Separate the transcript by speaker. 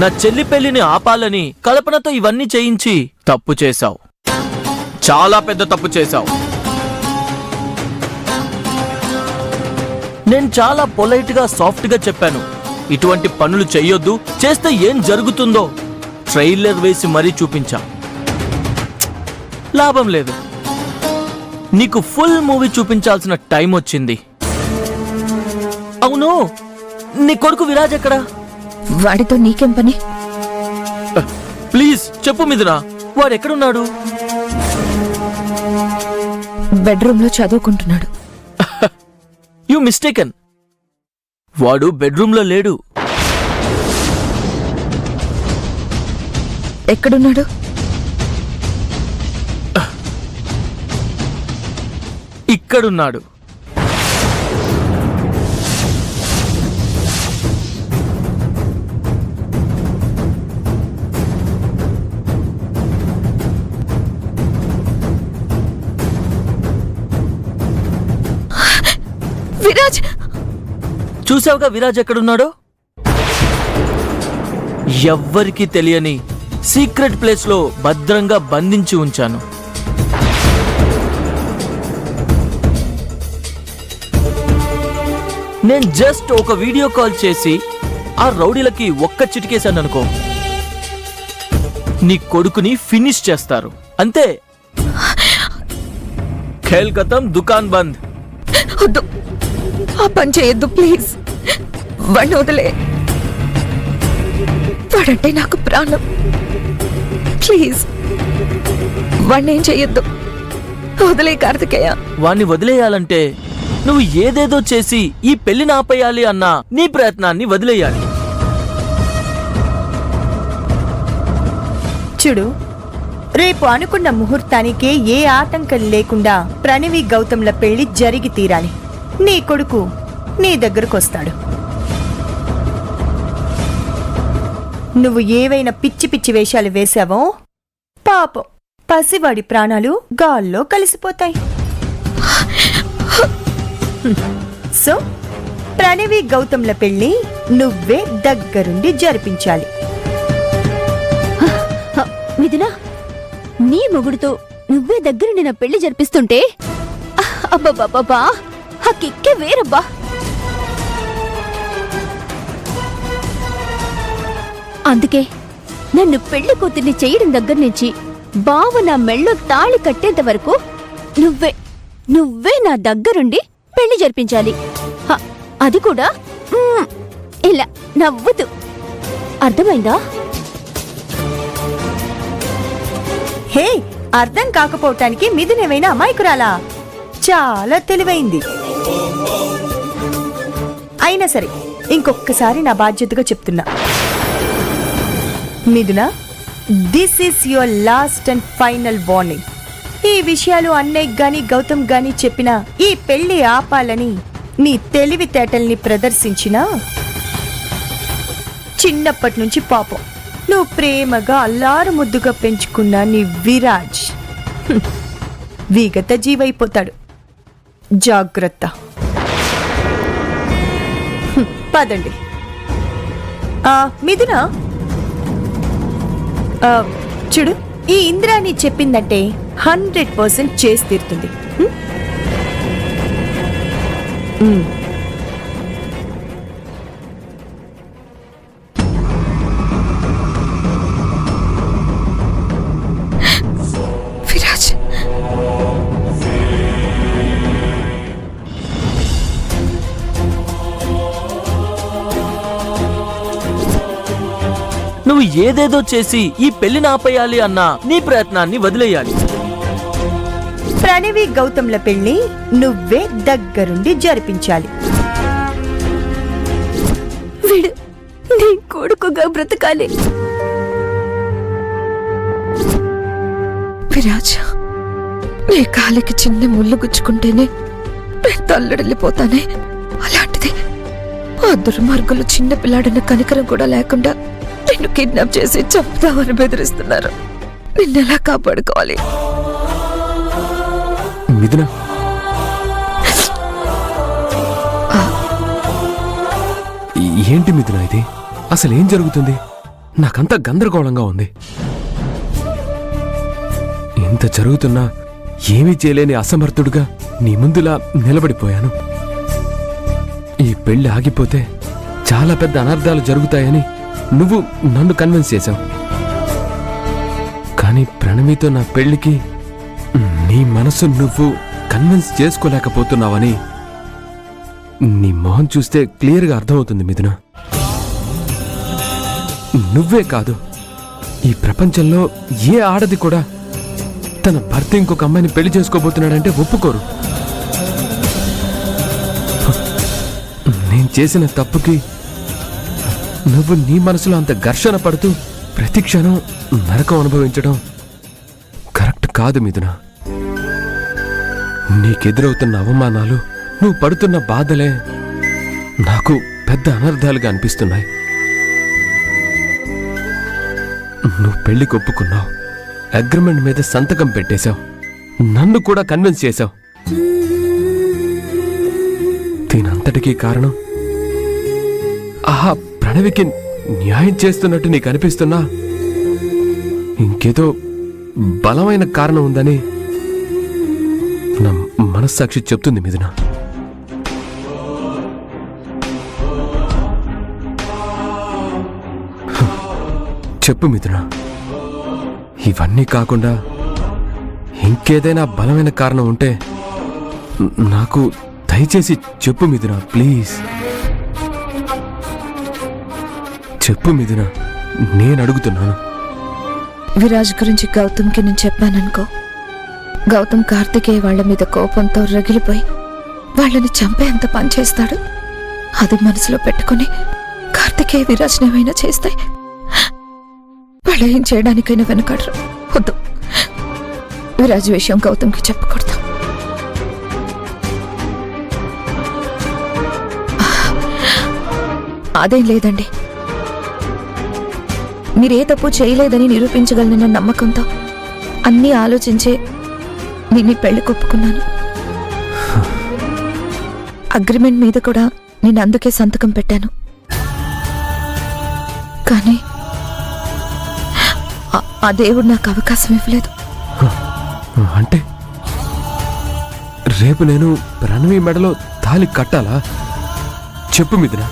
Speaker 1: నా చెల్లి పెళ్లిని ఆపాలని కల్పనతో ఇవన్నీ చేయించి తప్పు చేశావు. చాలా పెద్ద తప్పు చేశావు. నేను చాలా పొలైట్గా సాఫ్ట్గా చెప్పాను, ఇటువంటి పనులు చెయ్యొద్దు, చేస్తే ఏం జరుగుతుందో ట్రైలర్ వేసి మరీ చూపించా. లాభం లేదు. నీకు ఫుల్ మూవీ చూపించాల్సిన టైం వచ్చింది. అవును, నీ కొడుకు విరాజ్ ఎక్కడా?
Speaker 2: వాడితో నీకేం పని?
Speaker 1: ప్లీజ్ చెప్పు మిథునా, వాడెక్కడున్నాడు?
Speaker 2: బెడ్రూమ్ లో చదువుకుంటున్నాడు.
Speaker 1: You mistaken. వాడు బెడ్రూమ్ లో లేడు.
Speaker 2: ఎక్కడున్నాడు?
Speaker 1: ఇక్కడున్నాడు.
Speaker 2: విరాజ్!
Speaker 1: చూసావుగా విరాజ్ ఎక్కడున్నాడో? ఎవ్వరికీ తెలియని సీక్రెట్ ప్లేస్ లో భద్రంగా బంధించి ఉంచాను. నేను జస్ట్ ఒక వీడియో కాల్ చేసి ఆ రౌడీలకి ఒక్క చిటికేశాననుకో, నీ కొడుకుని ఫినిష్ చేస్తారు. అంతే. ఖేల్ ఖతం, దుకాన్ బంద్.
Speaker 2: వద్దు, ఆ పని చేయొద్దు ప్లీజ్. వాడిని వదిలే. వాడంటే నాకు ప్రాణం. ప్లీజ్ వాడిని ఏం చెయ్యొద్దు. వదిలే కార్తికేయ.
Speaker 1: వాణ్ణి వదిలేయాలంటే నువ్వు ఏదేదో చేసి ఈ పెళ్లిని ఆపేయాలి అన్న నీ ప్రయత్నాన్ని వదిలేయాలి.
Speaker 3: చూడు, రేపు అనుకున్న ముహూర్తానికే ఏ ఆటంకం లేకుండా ప్రణవి గౌతమ్ల పెళ్లి జరిగి తీరాలి. నీ కొడుకు నీ దగ్గరకొస్తాడు. నువ్వు ఏవైనా పిచ్చి పిచ్చి వేషాలు వేశావో పాపం పసివాడి ప్రాణాలు గాల్లో కలిసిపోతాయి. సో ప్రణవి గౌతమ్ల పెళ్లి నువ్వే దగ్గరుండి జరిపించాలి.
Speaker 4: మిథునా, నీ మొగుడుతో నువ్వే దగ్గరుండి నా పెళ్లి జరిపిస్తుంటే అబ్బబ్బబ్బా, ఆ కిక్కే వేరబ్బా. అందుకే నన్ను పెళ్లి కూతుర్ని చేయడం దగ్గర నుంచి బావ నా మెళ్ళో తాళి కట్టేంత వరకు నువ్వే నా దగ్గరుండి పెళ్లి జరిపించాలి. అది కూడా ఇలా నవ్వుతూ. అర్థమైందా?
Speaker 3: హే, అర్థం కాకపోవటానికి మిథునేమైనా అమాయకురాలా? చాలా తెలివైంది. అయినా సరే ఇంకొక్కసారి నా బాధ్యతగా చెప్తున్నా, Mithuna, this is your last and final warning. ఈ విషయాలు అన్నయ్య గాని గౌతమ్ గాని చెప్పినా ఈ పెళ్లి ఆపాలని నీ తెలివితేటల్ని ప్రదర్శించినా చిన్నప్పటి నుంచి పాపం నువ్వు ప్రేమగా అల్లారు ముద్దుగా పెంచుకున్న నీ విరాజ్ విగత జీవైపోతాడు. జాగ్రత్త. పదండి. మిథునా, చూడు, ఈ ఇంద్రాని చెప్పిందంటే 100% చేసి తీరుతుంది.
Speaker 2: విరాజ్,
Speaker 1: నువ్వు ఏదేదో చేసి ఈ పెళ్లిని ఆపేయాలి అన్న నీ ప్రయత్నాన్ని వదిలేయాలి.
Speaker 3: ప్రణవి గౌతమ్ల పెళ్లి నువ్వే దగ్గరుండి జరిపించాలి.
Speaker 4: వీడు నీ కొడుకుగా బ్రతకాలి.
Speaker 2: విరాజ్, నీ కాలికి చిన్న ముళ్ళు గుచ్చుకుంటేనే తల్లడిల్లిపోతానే. అలాంటిది ఆ దుర్మార్గులు చిన్న పిల్లాడన్న కనికరం కూడా లేకుండా నిన్ను కిడ్నాప్ చేసి చంపుతామని బెదిరిస్తున్నారు. నిన్నెలా కాపాడుకోవాలి?
Speaker 5: మిథున, ఏంటి మిథున ఇది? అసలేం జరుగుతుంది? నాకంతా గందరగోళంగా ఉంది. ఇంత జరుగుతున్నా ఏమీ చేయలేని అసమర్థుడుగా నీ ముందులా నిలబడిపోయాను. ఈ పెళ్లి ఆగిపోతే చాలా పెద్ద అనర్థాలు జరుగుతాయని నువ్వు నన్ను కన్విన్స్ చేశావు. కానీ ప్రణమితో నా పెళ్లికి నీ మనసు నువ్వు కన్విన్స్ చేసుకోలేకపోతున్నావని నీ మొహం చూస్తే క్లియర్గా అర్థమవుతుంది మిథున. నువ్వే కాదు, ఈ ప్రపంచంలో ఏ ఆడది కూడా తన భర్త ఇంకొక అమ్మాయిని పెళ్లి చేసుకోబోతున్నాడంటే ఒప్పుకోరు. నేను చేసిన తప్పుకి నువ్వు నీ మనసులో అంత ఘర్షణ పడుతూ ప్రతి క్షణం నరకం అనుభవించడం కరెక్ట్ కాదు మిథున. నీకెదురవుతున్న అవమానాలు, నువ్వు పడుతున్న బాధలే నాకు పెద్ద అనర్థాలుగా అనిపిస్తున్నాయి. నువ్వు పెళ్లికి ఒప్పుకున్నావు, అగ్రిమెంట్ మీద సంతకం పెట్టేశావు, నన్ను కూడా కన్విన్స్ చేశావు. దీనంతటికీ కారణం ఆహా ప్రణవికి న్యాయం చేస్తున్నట్టు నీకు అనిపిస్తున్నా ఇంకేదో బలమైన కారణం ఉందని నా మనస్సాక్షి చెప్తుంది మిథున. చెప్పు మిథున, ఇవన్నీ కాకుండా ఇంకేదైనా బలమైన కారణం ఉంటే నాకు దయచేసి చెప్పు మిథున, ప్లీజ్ చెప్పు మిథున, నేను అడుగుతున్నాను.
Speaker 2: విరాజ్ గురించి గౌతమ్కి నేను చెప్పాననుకో, గౌతమ్ కార్తికేయ వాళ్ళ మీద కోపంతో రగిలిపోయి వాళ్ళని చంపేంత పనిచేస్తాడు. అది మనసులో పెట్టుకుని కార్తికేయ విరాజ్ని ఏమైనా చేస్తాయి. వాళ్ళు ఏం చేయడానికైనా వెనకాడరు. వద్దు, విరాజ్ విషయం గౌతమ్కి చెప్పకూడదు. అదేం లేదండి, మీరే తప్పు చేయలేదని నిరూపించగలనన్న నమ్మకంతో అన్నీ ఆలోచించే నేను పెళ్లి కొప్పుకున్నాను. అగ్రిమెంట్ మీద కూడా నేను అందుకే సంతకం పెట్టాను. కానీ ఆ దేవుడు నాకు అవకాశం ఇవ్వలేదు.
Speaker 5: అంటే రేపు నేను ప్రణవి మెడలో తాళి కట్టాలా? చెప్పు మిథున.